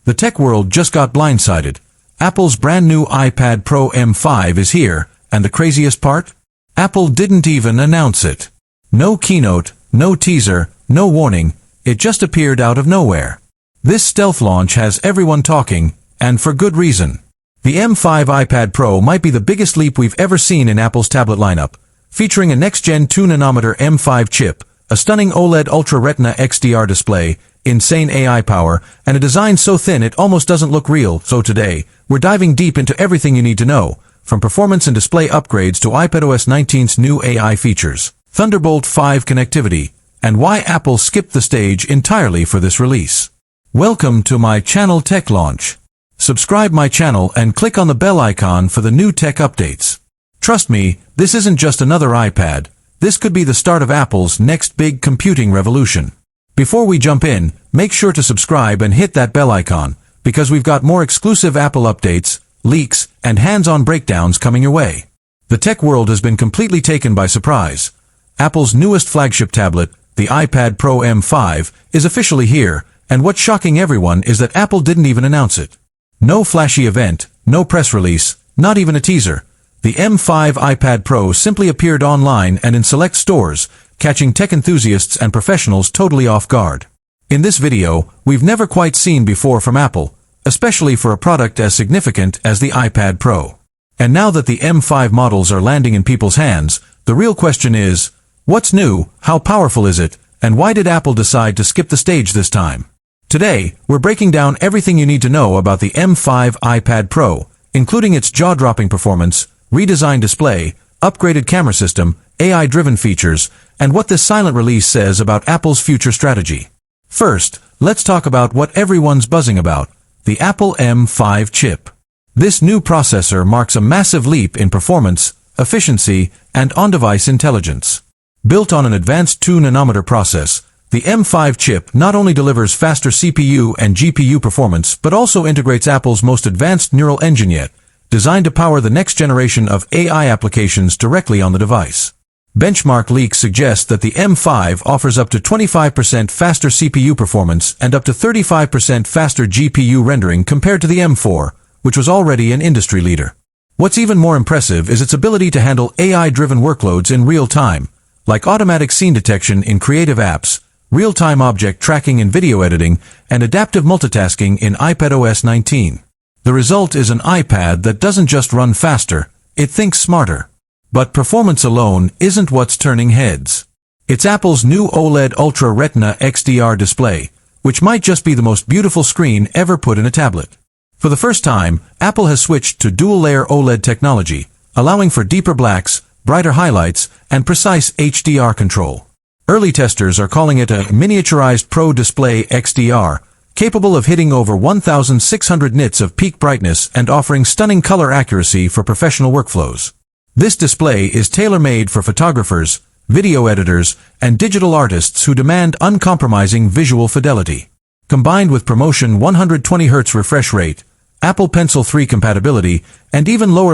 The tech world just got blindsided. Apple's brand new iPad Pro M5 is here, and the craziest part? Apple didn't even announce it. No keynote, no teaser, no warning, it just appeared out of nowhere. This stealth launch has everyone talking, and for good reason. The M5 iPad Pro might be the biggest leap we've ever seen in Apple's tablet lineup, featuring a next-gen 2nm M5 chip, a stunning OLED Ultra Retina XDR display, insane AI power, and a design so thin it almost doesn't look real. So today, we're diving deep into everything you need to know, from performance and display upgrades to iPadOS 19's new AI features, Thunderbolt 5 connectivity, and why Apple skipped the stage entirely for this release. Welcome to my channel Tech Launch. Subscribe my channel and click on the bell icon for the new tech updates. Trust me, this isn't just another iPad. This could be the start of Apple's next big computing revolution. Before we jump in, make sure to subscribe and hit that bell icon, because we've got more exclusive Apple updates, leaks, and hands-on breakdowns coming your way. The tech world has been completely taken by surprise. Apple's newest flagship tablet, the iPad Pro M5, is officially here, and what's shocking everyone is that Apple didn't even announce it. No flashy event, no press release, not even a teaser. The M5 iPad Pro simply appeared online and in select stores, catching tech enthusiasts and professionals totally off guard. In this video, we've never quite seen before from Apple, especially for a product as significant as the iPad Pro. And now that the M5 models are landing in people's hands, the real question is, what's new, how powerful is it, and why did Apple decide to skip the stage this time? Today, we're breaking down everything you need to know about the M5 iPad Pro, including its jaw-dropping performance, redesigned display, upgraded camera system, AI-driven features, and what this silent release says about Apple's future strategy. First, let's talk about what everyone's buzzing about, the Apple M5 chip. This new processor marks a massive leap in performance, efficiency, and on-device intelligence. Built on an advanced 2nm process, the M5 chip not only delivers faster CPU and GPU performance but also integrates Apple's most advanced neural engine yet, designed to power the next generation of AI applications directly on the device. Benchmark leaks suggest that the M5 offers up to 25% faster CPU performance and up to 35% faster GPU rendering compared to the M4, which was already an industry leader. What's even more impressive is its ability to handle AI-driven workloads in real time, like automatic scene detection in creative apps, real-time object tracking in video editing, and adaptive multitasking in iPadOS 19. The result is an iPad that doesn't just run faster, it thinks smarter. But performance alone isn't what's turning heads. It's Apple's new OLED Ultra Retina XDR display, which might just be the most beautiful screen ever put in a tablet. For the first time, Apple has switched to dual-layer OLED technology, allowing for deeper blacks, brighter highlights, and precise HDR control. Early testers are calling it a miniaturized Pro Display XDR, capable of hitting over 1,600 nits of peak brightness and offering stunning color accuracy for professional workflows. This display is tailor-made for photographers, video editors, and digital artists who demand uncompromising visual fidelity. Combined with ProMotion 120Hz refresh rate, Apple Pencil 3 compatibility, and even lower